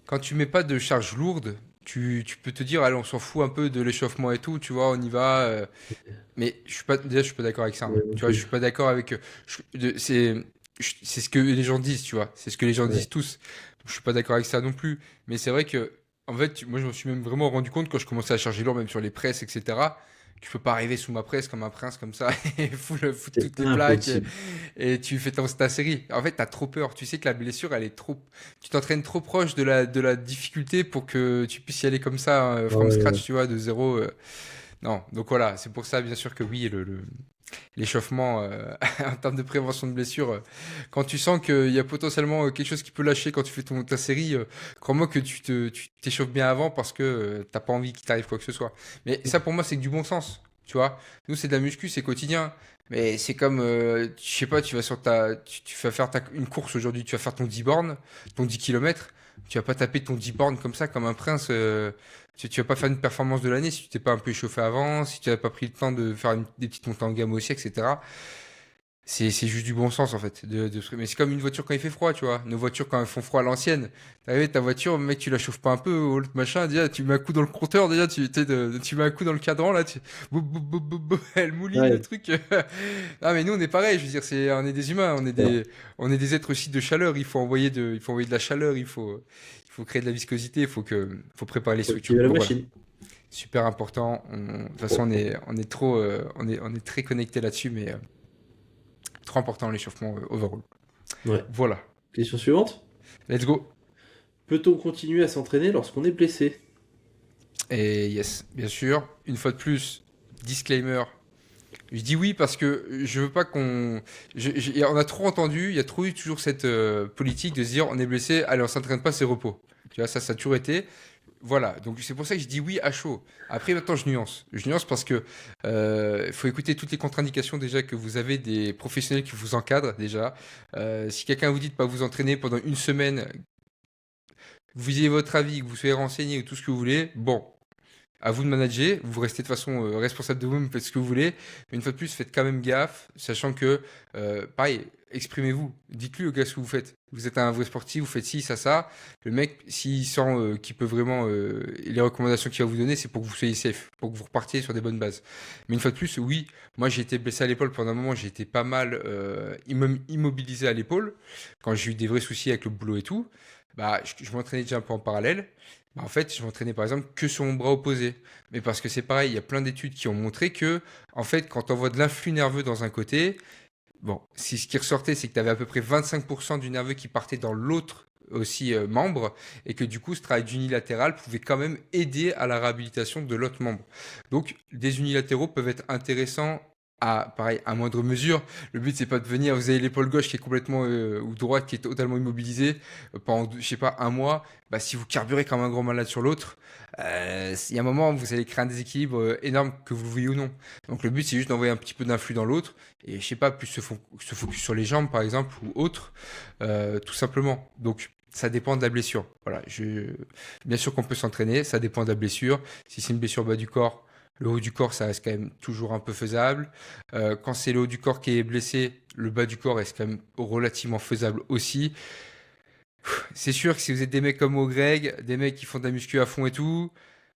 quand tu mets pas de charge lourde, tu peux te dire, allez, on s'en fout un peu de l'échauffement et tout, tu vois, on y va. Mais je suis pas d'accord avec ça, hein. Ouais, non Tu vois, je plus. suis pas d'accord avec. C'est ce que les gens disent, tu vois. C'est ce que les gens Ouais. disent tous. Je suis pas d'accord avec ça non plus. Mais c'est vrai que, en fait, moi, je me suis même vraiment rendu compte quand je commençais à charger lourd, même sur les presses, etc. Tu peux pas arriver sous ma presse comme un prince comme ça et foutre C'est toutes les plaques impossible. et tu fais ta série. En fait, t'as trop peur. Tu sais que la blessure, elle est trop. Tu t'entraînes trop proche de la difficulté pour que tu puisses y aller comme ça, from Ouais, scratch, tu vois, de zéro. Non, donc voilà, c'est pour ça, bien sûr que oui, l'échauffement en termes de prévention de blessure, quand tu sens qu'il y a potentiellement quelque chose qui peut lâcher quand tu fais ta série, crois-moi que tu t'échauffes bien avant parce que t'as pas envie qu'il t'arrive quoi que ce soit. Mais ça, pour moi, c'est que du bon sens, tu vois. Nous, c'est de la muscu, c'est quotidien. Mais c'est comme, je sais pas, tu vas sur tu vas faire une course aujourd'hui, tu vas faire ton 10 bornes, ton 10 kilomètres. Tu vas pas taper ton 10 bornes comme ça, comme un prince. Tu vas pas faire une performance de l'année si tu t'es pas un peu échauffé avant, si tu n'as pas pris le temps de faire des petites montées en gamme aussi, etc. C'est juste du bon sens en fait. Mais c'est comme une voiture quand il fait froid, tu vois. Nos voitures quand elles font froid à l'ancienne. T'arrives ta voiture, mec, tu la chauffes pas un peu, ou l'autre machin, déjà, tu mets un coup dans le compteur, déjà, tu mets un coup dans le cadran, là, boum, boum, boum, boum, boum, elle mouline le ouais, truc. Non, mais nous, on est pareil, je veux dire, on est des humains, on est des êtres aussi de chaleur, il faut envoyer de la chaleur, il faut créer de la viscosité, il faut préparer les faut structures. activer la Donc voilà. machine. Super important. De toute façon, on est trop, on est très connecté là-dessus, mais trop important l'échauffement overall. Ouais. Voilà. Question suivante. Let's go. Peut-on continuer à s'entraîner lorsqu'on est blessé? Et yes, bien sûr. Une fois de plus, disclaimer. Je dis oui parce que je veux pas qu'on. On a trop entendu, il y a trop eu toujours cette politique de se dire on est blessé, allez on s'entraîne pas, c'est repos. Tu vois, ça a toujours été. Voilà, donc c'est pour ça que je dis oui à chaud. Après, maintenant, je nuance. Je nuance parce que faut écouter toutes les contre-indications déjà que vous avez des professionnels qui vous encadrent déjà. Si quelqu'un vous dit de pas vous entraîner pendant une semaine, que vous ayez votre avis, que vous soyez renseigné ou tout ce que vous voulez, bon, à vous de manager. Vous restez de toute façon responsable de vous-même, faites ce que vous voulez. Mais une fois de plus, faites quand même gaffe, sachant que, pareil, exprimez-vous. Dites-lui au gars ce que vous faites. Vous êtes un vrai sportif, vous faites ci, ça. Le mec, s'il sent qu'il peut vraiment. Les recommandations qu'il va vous donner, c'est pour que vous soyez safe, pour que vous repartiez sur des bonnes bases. Mais une fois de plus, oui, moi j'ai été blessé à l'épaule pendant un moment, j'ai été pas mal immobilisé à l'épaule, quand j'ai eu des vrais soucis avec le boulot et tout. Bah, je m'entraînais déjà un peu en parallèle. Bah, en fait, je m'entraînais par exemple que sur mon bras opposé. Mais parce que c'est pareil, il y a plein d'études qui ont montré que, en fait, quand on voit de l'influx nerveux dans un côté, bon, si ce qui ressortait, c'est que tu avais à peu près 25% du nerveux qui partait dans l'autre aussi membre, et que du coup, ce travail d'unilatéral pouvait quand même aider à la réhabilitation de l'autre membre. Donc, des unilatéraux peuvent être intéressants pareil, à moindre mesure. Le but, c'est pas de venir, vous avez l'épaule gauche qui est complètement, ou droite qui est totalement immobilisée pendant, je sais pas, un mois. Bah, si vous carburez comme un grand malade sur l'autre, il y a un moment, vous allez créer un déséquilibre énorme, que vous le vouliez ou non. Donc, le but, c'est juste d'envoyer un petit peu d'influx dans l'autre, et je sais pas, plus se focus sur les jambes, par exemple, ou autre, tout simplement. Donc, ça dépend de la blessure. Voilà, bien sûr qu'on peut s'entraîner, ça dépend de la blessure. Si c'est une blessure bas du corps, le haut du corps, ça reste quand même toujours un peu faisable. Quand c'est le haut du corps qui est blessé, le bas du corps reste quand même relativement faisable aussi. C'est sûr que si vous êtes des mecs comme Greg, des mecs qui font de la muscu à fond et tout,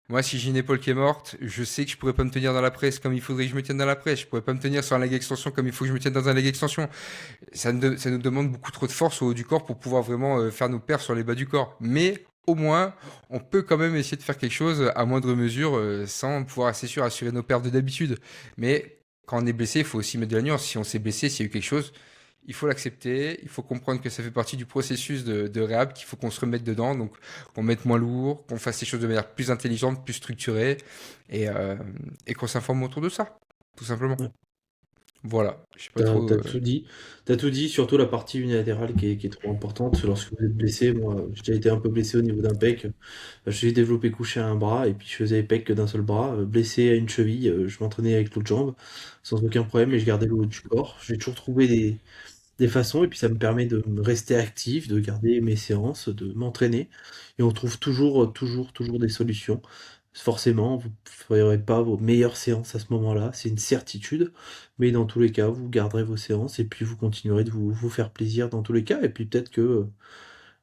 Moi, si j'ai une épaule qui est morte, je sais que je pourrais pas me tenir dans la presse comme il faudrait que je me tienne dans la presse. Je pourrais pas me tenir sur un leg extension comme il faut que je me tienne dans un leg extension. Ça nous demande beaucoup trop de force au haut du corps pour pouvoir vraiment faire nos perfs sur les bas du corps. Mais au moins, on peut quand même essayer de faire quelque chose à moindre mesure sans pouvoir, c'est sûr, assurer nos perfs de d'habitude. Mais quand on est blessé, il faut aussi mettre de la nuance. Si on s'est blessé, s'il y a eu quelque chose, il faut l'accepter. Il faut comprendre que ça fait partie du processus de réhab, qu'il faut qu'on se remette dedans. Donc, qu'on mette moins lourd, qu'on fasse les choses de manière plus intelligente, plus structurée et, euh, et qu'on s'informe autour de ça, tout simplement. Ouais. Voilà. Je sais pas T'as, trop. t'as tout dit. T'as tout dit, surtout la partie unilatérale qui est trop importante. Lorsque vous êtes blessé, moi, j'ai déjà été un peu blessé au niveau d'un pec. J'ai développé couché à un bras et puis je faisais pec que d'un seul bras. Blessé à une cheville, je m'entraînais avec l'autre jambe sans aucun problème et je gardais le haut du corps. J'ai toujours trouvé des façons et puis ça me permet de me rester actif, de garder mes séances, de m'entraîner. Et on trouve toujours des solutions. Forcément, vous ne ferez pas vos meilleures séances à ce moment-là, c'est une certitude. Mais dans tous les cas, vous garderez vos séances et puis vous continuerez de vous faire plaisir dans tous les cas. Et puis peut-être que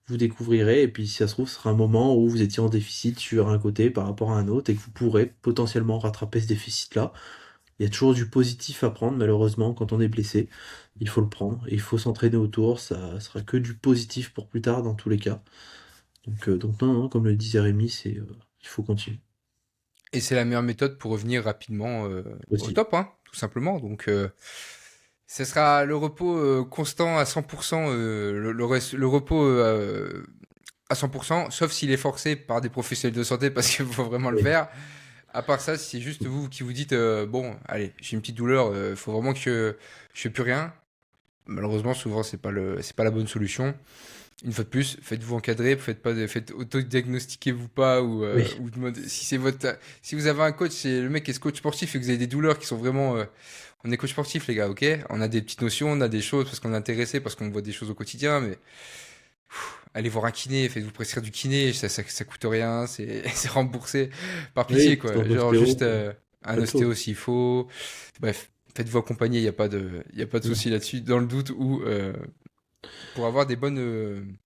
vous découvrirez, et puis si ça se trouve, ce sera un moment où vous étiez en déficit sur un côté par rapport à un autre et que vous pourrez potentiellement rattraper ce déficit-là. Il y a toujours du positif à prendre, malheureusement, quand on est blessé. Il faut le prendre et il faut s'entraîner autour. Ça sera que du positif pour plus tard dans tous les cas. Donc non, non, comme le disait Rémi, il faut continuer Et c'est la meilleure méthode pour revenir rapidement au aussi. top, hein, tout simplement. Donc, ce sera le repos constant à 100%, le repos à 100%, sauf s'il est forcé par des professionnels de santé parce qu'il faut vraiment le Oui. faire. À part ça, si c'est juste vous qui vous dites, bon, allez, j'ai une petite douleur, il faut vraiment que je fais plus rien. Malheureusement, souvent, c'est pas la bonne solution. Une fois de plus, faites-vous encadrer, faites auto-diagnostiquez-vous pas Oui. ou demandez si c'est si vous avez un coach, c'est le mec qui est coach sportif et que vous avez des douleurs qui sont vraiment, on est coach sportif les gars, ok? On a des petites notions, on a des choses parce qu'on est intéressé, parce qu'on voit des choses au quotidien, mais allez voir un kiné, faites-vous prescrire du kiné, ça coûte rien, c'est c'est remboursé par pitié Oui, c'est quoi. un Genre ostéo, juste un même chose. ostéo s'il faut. Bref, faites-vous accompagner, il y a pas de Non. souci là-dessus. Dans le doute ou pour avoir des bonnes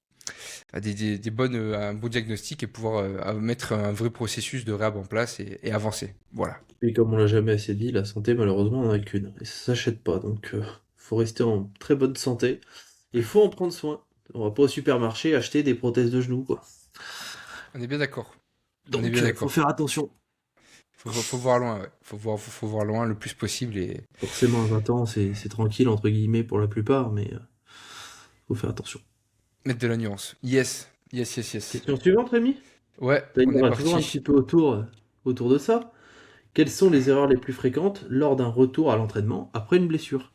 des bonnes un bon diagnostic et pouvoir mettre un vrai processus de réhab en place et avancer. Voilà. Et comme on l'a jamais assez dit, la santé, malheureusement, on n'en a qu'une. Et ça s'achète pas. Donc, faut rester en très bonne santé. Et faut en prendre soin. On va pas au supermarché acheter des prothèses de genoux, quoi. On est bien d'accord. On est Donc, bien faut d'accord. faire attention. Faut voir loin, ouais. Faut voir loin le plus possible et Forcément, à 20 ans, c'est tranquille, entre guillemets, pour la plupart, mais faut faire attention. mettre de la nuance. Yes, yes, yes, yes. Question suivante, Rémi? Ouais, Ça on est ira toujours un petit parti. peu autour de ça. Quelles sont les erreurs les plus fréquentes lors d'un retour à l'entraînement après une blessure?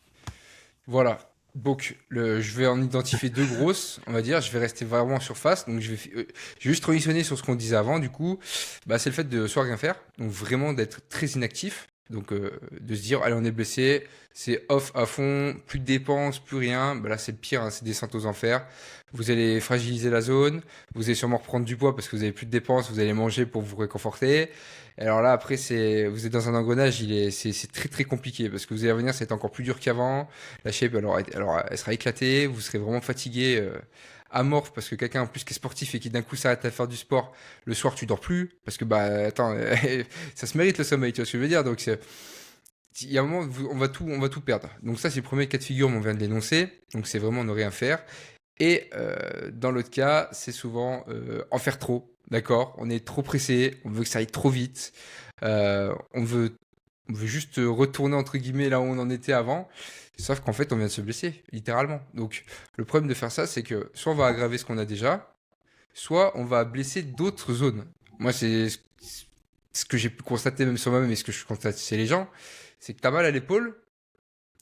Voilà. Donc, je vais en identifier deux grosses, on va dire. Je vais rester vraiment en surface. Donc, je vais juste transitionner sur ce qu'on disait avant. Du coup, bah, c'est le fait de soit rien faire. Donc, vraiment d'être très inactif. Donc, de se dire, allez, on est blessé, c'est off à fond, plus de dépenses, plus rien. Bah, là, c'est le pire, hein, c'est descente aux enfers. Vous allez fragiliser la zone. Vous allez sûrement reprendre du poids parce que vous avez plus de dépenses. Vous allez manger pour vous réconforter. Et alors là, après, vous êtes dans un engrenage, c'est très très compliqué parce que vous allez revenir, c'est encore plus dur qu'avant. La shape, alors, elle sera éclatée, vous serez vraiment fatigué, amorphe, parce que quelqu'un en plus qui est sportif et qui d'un coup s'arrête à faire du sport, le soir tu dors plus, parce que bah attends, ça se mérite le sommeil, tu vois ce que je veux dire. Donc il y a un moment, on va tout perdre. Donc ça c'est le premier cas de figure, mais on vient de l'énoncer. Donc c'est vraiment ne rien faire. Et dans l'autre cas, c'est souvent en faire trop. D'accord? On est trop pressé, on veut que ça aille trop vite, on veut juste retourner entre guillemets là où on en était avant. Sauf qu'en fait, on vient de se blesser, littéralement. Donc, le problème de faire ça, c'est que soit on va aggraver ce qu'on a déjà, soit on va blesser d'autres zones. Moi, c'est ce que j'ai pu constater même sur moi-même et ce que je constate chez les gens, c'est que t'as mal à l'épaule.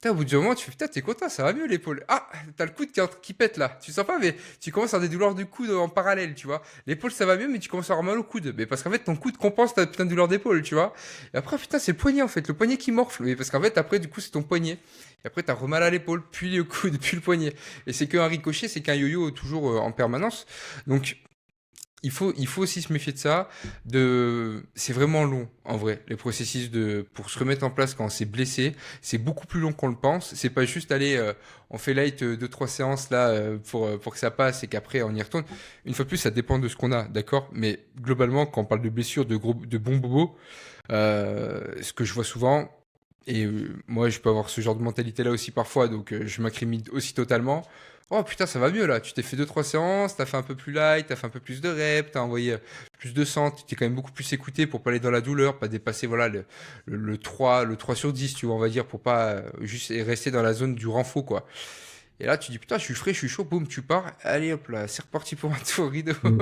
Putain, au bout d'un moment, tu fais putain, t'es content, ça va mieux l'épaule. Ah, t'as le coude qui pète là. Tu sens pas, mais tu commences à avoir des douleurs du coude en parallèle, tu vois. L'épaule, ça va mieux, mais tu commences à avoir mal au coude. Mais parce qu'en fait, ton coude compense ta putain de douleur d'épaule, tu vois. Et après, putain, c'est le poignet en fait, le poignet qui morfle. Mais parce qu'en fait, après, du coup, c'est ton poignet. Et après, t'as remal à l'épaule, puis le coude, puis le poignet. Et c'est qu'un ricochet, c'est qu'un yo-yo toujours en permanence. Donc, il faut aussi se méfier de ça. C'est vraiment long, en vrai, les processus pour se remettre en place quand on s'est blessé. C'est beaucoup plus long qu'on le pense. C'est pas juste aller, on fait light 2-3 séances là pour que ça passe et qu'après on y retourne. Une fois de plus, ça dépend de ce qu'on a, d'accord? Mais globalement, quand on parle de blessures, de bons bobos, ce que je vois souvent, et moi je peux avoir ce genre de mentalité là aussi parfois, donc je m'incrimine aussi totalement. Oh putain, ça va mieux là. Tu t'es fait 2-3 séances, t'as fait un peu plus light, t'as fait un peu plus de reps, t'as envoyé plus de sang, tu t'es quand même beaucoup plus écouté pour pas aller dans la douleur, pas dépasser voilà le 3 sur 10, tu vois, on va dire, pour pas juste rester dans la zone du renfort, quoi. Et là, tu dis putain, je suis frais, je suis chaud, boum, tu pars, allez hop là, c'est reparti pour un tour rideau. Mm.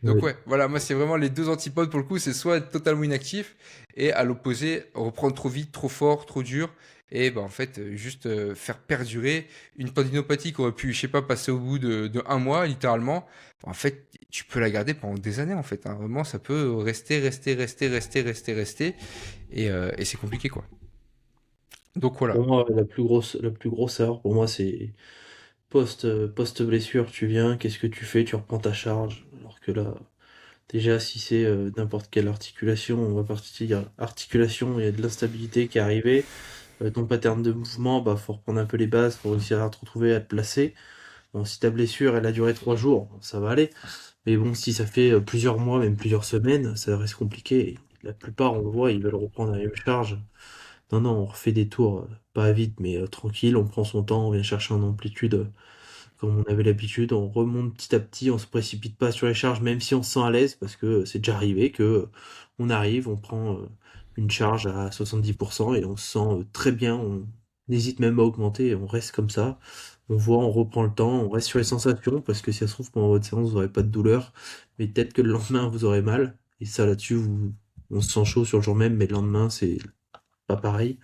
Donc Oui. ouais, voilà, moi c'est vraiment les deux antipodes pour le coup, c'est soit être totalement inactif et à l'opposé, reprendre trop vite, trop fort, trop dur et ben en fait juste faire perdurer une tendinopathie qui aurait pu, je sais pas, passer au bout de un mois littéralement. En fait, tu peux la garder pendant des années en fait, hein. Vraiment, ça peut rester et c'est compliqué quoi. Donc voilà. Pour moi, la plus grosse erreur, pour moi, c'est post-blessure, tu viens, qu'est-ce que tu fais? Tu reprends ta charge. Alors que là, déjà, si c'est n'importe quelle articulation, on va partir articulation, il y a de l'instabilité qui est arrivée. Ton pattern de mouvement, bah, faut reprendre un peu les bases pour réussir à te retrouver, à te placer. Bon, si ta blessure, elle a duré 3 jours, ça va aller. Mais bon, si ça fait plusieurs mois, même plusieurs semaines, ça reste compliqué. La plupart, on le voit, ils veulent reprendre la même charge. Non, non, on refait des tours, pas vite, mais tranquille, on prend son temps, on vient chercher en amplitude comme on avait l'habitude, on remonte petit à petit, on se précipite pas sur les charges, même si on se sent à l'aise, parce que c'est déjà arrivé que on arrive, on prend une charge à 70% et on se sent très bien, on hésite même à augmenter, on reste comme ça, on voit, on reprend le temps, on reste sur les sensations, parce que si ça se trouve pendant votre séance, vous n'aurez pas de douleur, mais peut-être que le lendemain, vous aurez mal, et ça là-dessus, on se sent chaud sur le jour même, mais le lendemain, c'est pas pareil.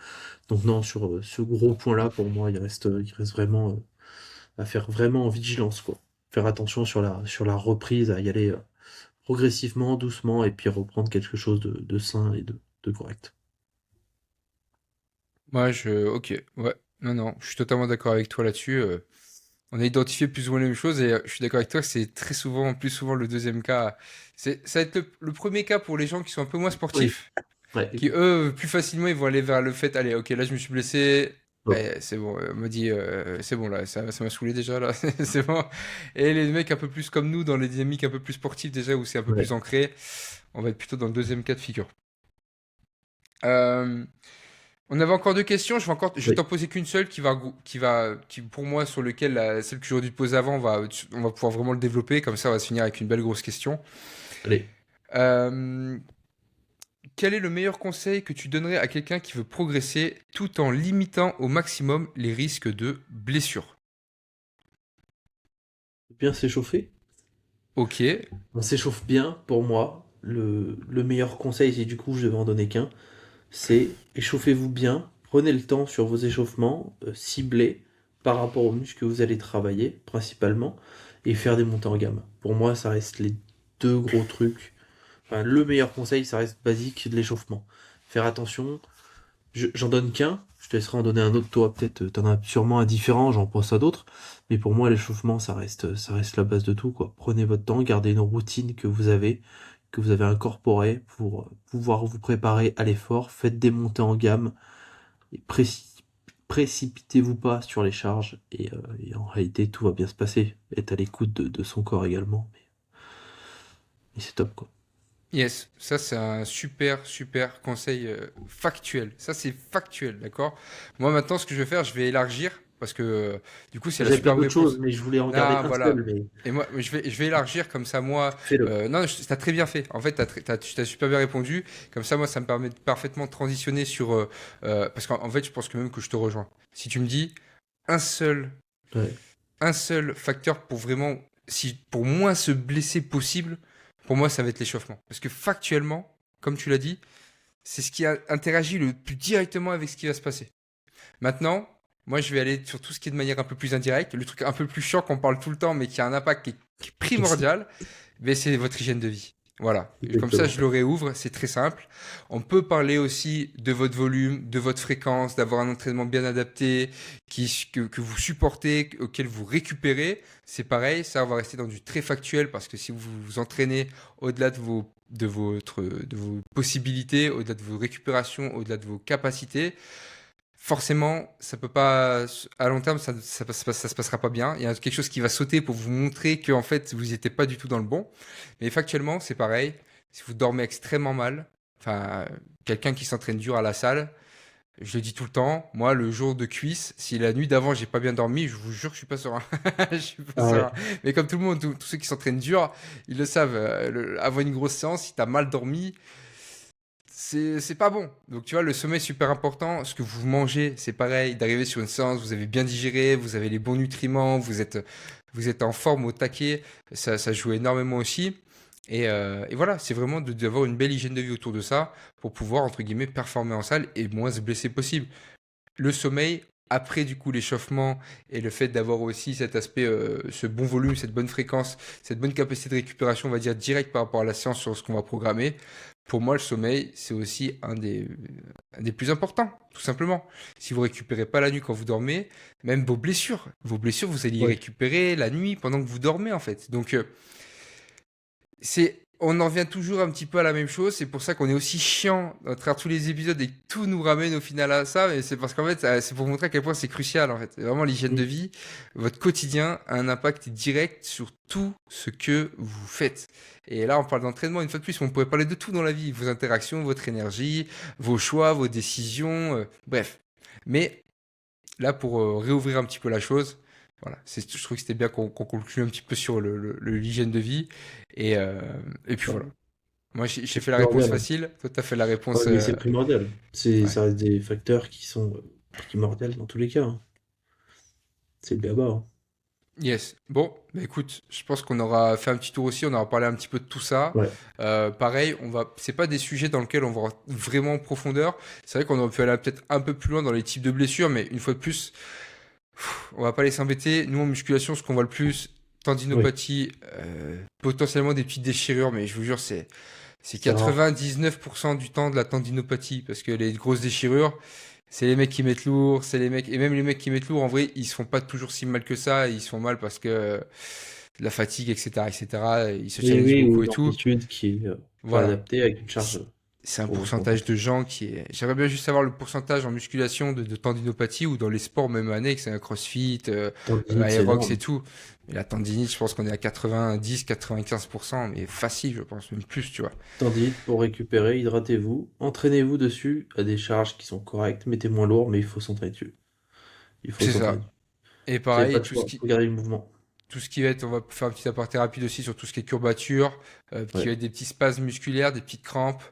Donc non, sur ce gros point-là, pour moi, il reste vraiment à faire vraiment en vigilance, quoi. Faire attention sur la reprise, à y aller progressivement, doucement, et puis reprendre quelque chose de sain et de correct. Ok, ouais, non, non, je suis totalement d'accord avec toi là-dessus. On a identifié plus ou moins les mêmes choses et je suis d'accord avec toi que c'est très souvent, plus souvent le deuxième cas. Ça va être le premier cas pour les gens qui sont un peu moins Oui, sportifs, ouais, qui eux, plus facilement, ils vont aller vers le fait, allez, ok, là je me suis blessé, ouais, c'est bon, on m'a dit, c'est bon là, ça m'a saoulé déjà là, c'est bon. Et les mecs un peu plus comme nous, dans les dynamiques un peu plus sportives déjà, où c'est un peu plus ouais. ancré, on va être plutôt dans le deuxième cas de figure. Euh, On avait encore deux questions. Je vais Oui. t'en poser qu'une seule qui pour moi, sur lequel celle que j'aurais dû te poser avant, on va pouvoir vraiment le développer. Comme ça, on va se finir avec une belle grosse question. Allez. Euh, Quel est le meilleur conseil que tu donnerais à quelqu'un qui veut progresser tout en limitant au maximum les risques de blessure? Bien s'échauffer. Ok. On s'échauffe bien, pour moi. Le meilleur conseil, si du coup je devais en donner qu'un, c'est échauffez-vous bien, prenez le temps sur vos échauffements, ciblés par rapport aux muscles que vous allez travailler, principalement, et faire des montées en gamme. Pour moi, ça reste les deux gros trucs. Enfin, le meilleur conseil, ça reste basique de l'échauffement. Faire attention, j'en donne qu'un, je te laisserai en donner un autre, toi, peut-être, t'en as sûrement un différent, j'en pense à d'autres, mais pour moi, l'échauffement, ça reste la base de tout, quoi. Prenez votre temps, gardez une routine que vous avez incorporée pour pouvoir vous préparer à l'effort, faites des montées en gamme, et précipitez-vous pas sur les charges, et en réalité, tout va bien se passer. Être à l'écoute de son corps également, mais c'est top, quoi. Yes, ça c'est un super super conseil factuel. Ça c'est factuel, d'accord? Moi maintenant ce que je vais faire, je vais élargir parce que du coup c'est la J'avais plein superbe d'autres choses, réponse. mais je voulais en garder Non, un voilà. seul, mais Et moi je vais élargir comme ça moi. fais-le. Non, t'as très bien fait. En fait t'as super bien répondu. Comme ça moi ça me permet de parfaitement transitionner sur parce qu'en fait je pense que même que je te rejoins. Si tu me dis un seul Ouais. un seul facteur pour vraiment, si pour moins se blesser possible, pour moi, ça va être l'échauffement. Parce que factuellement, comme tu l'as dit, c'est ce qui interagit le plus directement avec ce qui va se passer. Maintenant, moi, je vais aller sur tout ce qui est de manière un peu plus indirecte, le truc un peu plus chiant qu'on parle tout le temps, mais qui a un impact qui est primordial, mais c'est votre hygiène de vie. Voilà. Et comme ça, Exactement. je le réouvre. C'est très simple. On peut parler aussi de votre volume, de votre fréquence, d'avoir un entraînement bien adapté, que vous supportez, auquel vous récupérez. C'est pareil. Ça, on va rester dans du très factuel parce que si vous vous entraînez au-delà de vos possibilités, au-delà de vos récupérations, au-delà de vos capacités, forcément, ça peut pas, à long terme, ça se passera pas bien. Il y a quelque chose qui va sauter pour vous montrer que, en fait, vous n'étiez pas du tout dans le bon. Mais factuellement, c'est pareil. Si vous dormez extrêmement mal, enfin, quelqu'un qui s'entraîne dur à la salle, je le dis tout le temps, moi, le jour de cuisse, si la nuit d'avant, j'ai pas bien dormi, je vous jure que je suis pas serein. Je suis pas Ah ouais. serein. Mais comme tout le monde, tous ceux qui s'entraînent dur, ils le savent. Avant une grosse séance, si t'as mal dormi, c'est pas bon. Donc tu vois, le sommeil est super important. Ce que vous mangez, c'est pareil. D'arriver sur une séance, vous avez bien digéré, vous avez les bons nutriments, vous êtes en forme au taquet. Ça joue énormément aussi. Et voilà, c'est vraiment d'avoir une belle hygiène de vie autour de ça pour pouvoir, entre guillemets, performer en salle et moins se blesser possible. Le sommeil, après du coup l'échauffement et le fait d'avoir aussi cet aspect, ce bon volume, cette bonne fréquence, cette bonne capacité de récupération, on va dire direct par rapport à la séance sur ce qu'on va programmer. Pour moi, le sommeil, c'est aussi un des plus importants, tout simplement. Si vous récupérez pas la nuit quand vous dormez, même vos blessures, vous allez y Ouais. récupérer la nuit pendant que vous dormez en fait. Donc, on en revient toujours un petit peu à la même chose. C'est pour ça qu'on est aussi chiant à travers tous les épisodes et que tout nous ramène au final à ça. Mais c'est parce qu'en fait, c'est pour montrer à quel point c'est crucial. En fait, c'est vraiment l'hygiène de Mm. vie, votre quotidien a un impact direct sur tout ce que vous faites. Et là, on parle d'entraînement une fois de plus, mais on pourrait parler de tout dans la vie, vos interactions, votre énergie, vos choix, vos décisions, bref. Mais là, pour réouvrir un petit peu la chose, voilà, je trouve que c'était bien qu'on conclue un petit peu sur l'hygiène de vie. Et, euh, et puis Ouais. voilà. Moi, j'ai C'est fait la réponse primordial. facile. Toi, tu as fait la Ouais, réponse. mais c'est primordial. Ouais. Ça reste des facteurs qui sont primordiaux dans tous les cas, hein. C'est le BABA, hein. Yes. Bon, bah écoute, je pense qu'on aura fait un petit tour aussi. On aura parlé un petit peu de tout ça. Ouais. Pareil, c'est pas des sujets dans lesquels on va vraiment en profondeur. C'est vrai qu'on aurait pu aller peut-être un peu plus loin dans les types de blessures, mais une fois de plus, on va pas les s'embêter. Nous, en musculation, ce qu'on voit le plus, Oui. tendinopathie, potentiellement des petites déchirures, mais je vous jure, c'est C'est rare. 99% du temps de la tendinopathie, parce que les grosses déchirures, c'est les mecs qui mettent lourd, c'est les mecs, et même les mecs qui mettent lourd, en vrai, ils se font pas toujours si mal que ça, ils se font mal parce que la fatigue, etc., etc., ils se Oui, challengent oui, ou beaucoup une et tout. amplitude qui est pas Voilà. adaptée avec une charge C'est c'est un trop pourcentage importante. de gens qui est. J'aimerais bien juste savoir le pourcentage en musculation de tendinopathie ou dans les sports même annexes, un crossfit, Tendinite, c'est aerox et énorme. tout. Mais la tendinite, je pense qu'on est à 90-95%, mais facile, je pense, même plus, tu vois. Tendinite, pour récupérer, hydratez-vous, entraînez-vous dessus à des charges qui sont correctes, mettez moins lourd, mais il faut s'entraîner dessus. Il faut C'est s'entraîner ça. dessus. Et Vous n'avez pas pareil, de choix, il faut garder le mouvement. tout ce qui va être, on va faire un petit aparté rapide aussi sur tout ce qui est courbature, qui Ouais. va être des petits spasmes musculaires, des petites crampes.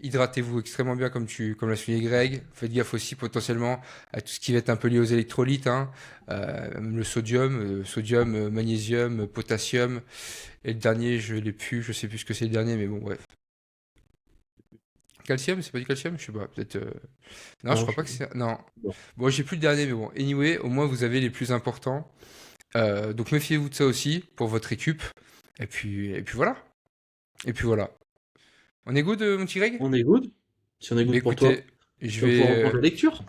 Hydratez-vous extrêmement bien comme l'a souligné Greg. Faites gaffe aussi potentiellement à tout ce qui va être un peu lié aux électrolytes, hein. Même le sodium, magnésium, potassium. Et le dernier, je l'ai plus, je sais plus ce que c'est le dernier, mais bon, bref. Calcium, c'est pas du calcium, je sais pas, peut-être. Non, je Non, crois pas que c'est. Non. bon. Bon, j'ai plus le dernier, mais bon. Anyway, au moins vous avez les plus importants. Donc méfiez-vous de ça aussi pour votre récup. Et puis voilà. Et puis voilà. On est good, mon petit Greg? On est good. Si on est Bah good pour toi, écoutez, je tu vas pouvoir vais. reprendre la lecture.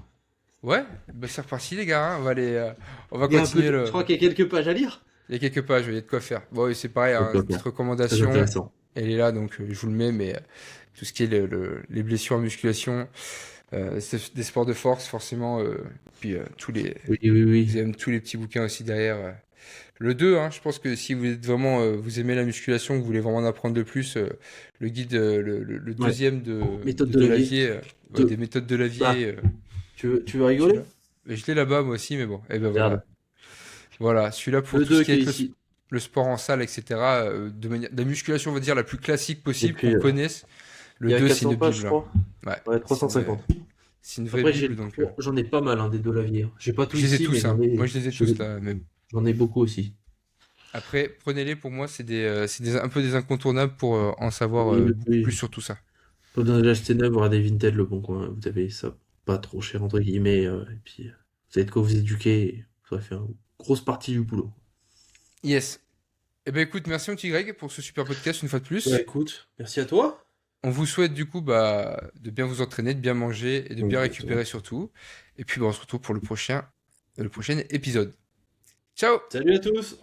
Ouais, bah c'est reparti les gars, hein. On va aller, on va Il y a un peu continuer je le. crois qu'il y a quelques pages à lire. Il y a quelques pages, il y a de quoi faire. Bon, et c'est pareil, hein, Pourquoi petite pas. Très recommandation. intéressant. Elle est là, donc je vous le mets, mais tout ce qui est les blessures en musculation, c'est des sports de force, forcément. Puis Oui, oui, vous oui. avez tous les petits bouquins aussi derrière. Le 2, hein, je pense que si vous êtes vraiment, vous aimez la musculation, que vous voulez vraiment en apprendre de plus, le guide, le Ouais. deuxième Méthode de de levier. Delavier, ouais, des Deux. méthodes de Bah, Lavier, tu veux rigoler? celui-là. Mais je l'ai là-bas moi aussi, mais bon, et ben Regarde. voilà. Voilà, celui-là pour Le tout ce 2 qui qui est est ici. le sport en salle, etc., de la musculation, on va dire, la plus classique Et possible, puis, qu'on connaisse. il Le y a 2, c'est 400 une pages, je bible, hein. crois. Ouais, Ouais, 350. c'est une vraie Après, bible, donc j'en ai pas mal, hein, des deux laviers, hein. J'ai pas tout je les ai ici, mais tous, hein. Moi, je les ai tous là, même. j'en ai beaucoup aussi. Après, prenez-les pour moi, un peu des incontournables pour en savoir Oui, beaucoup plus oui. sur tout ça. Pas besoin de l'acheter neuf, voir des Vinted, le bon coin. Vous avez ça pas trop cher, entre guillemets. Et puis, vous avez de quoi vous éduquer. Et ça va faire une grosse partie du boulot. Yes. Eh ben écoute, merci mon petit Greg pour ce super podcast une fois de Bah plus. écoute, merci à toi. On vous souhaite du coup de bien vous entraîner, de bien manger et de bien Exactement. récupérer surtout. Et puis on se retrouve pour le prochain épisode. Ciao! Salut à tous!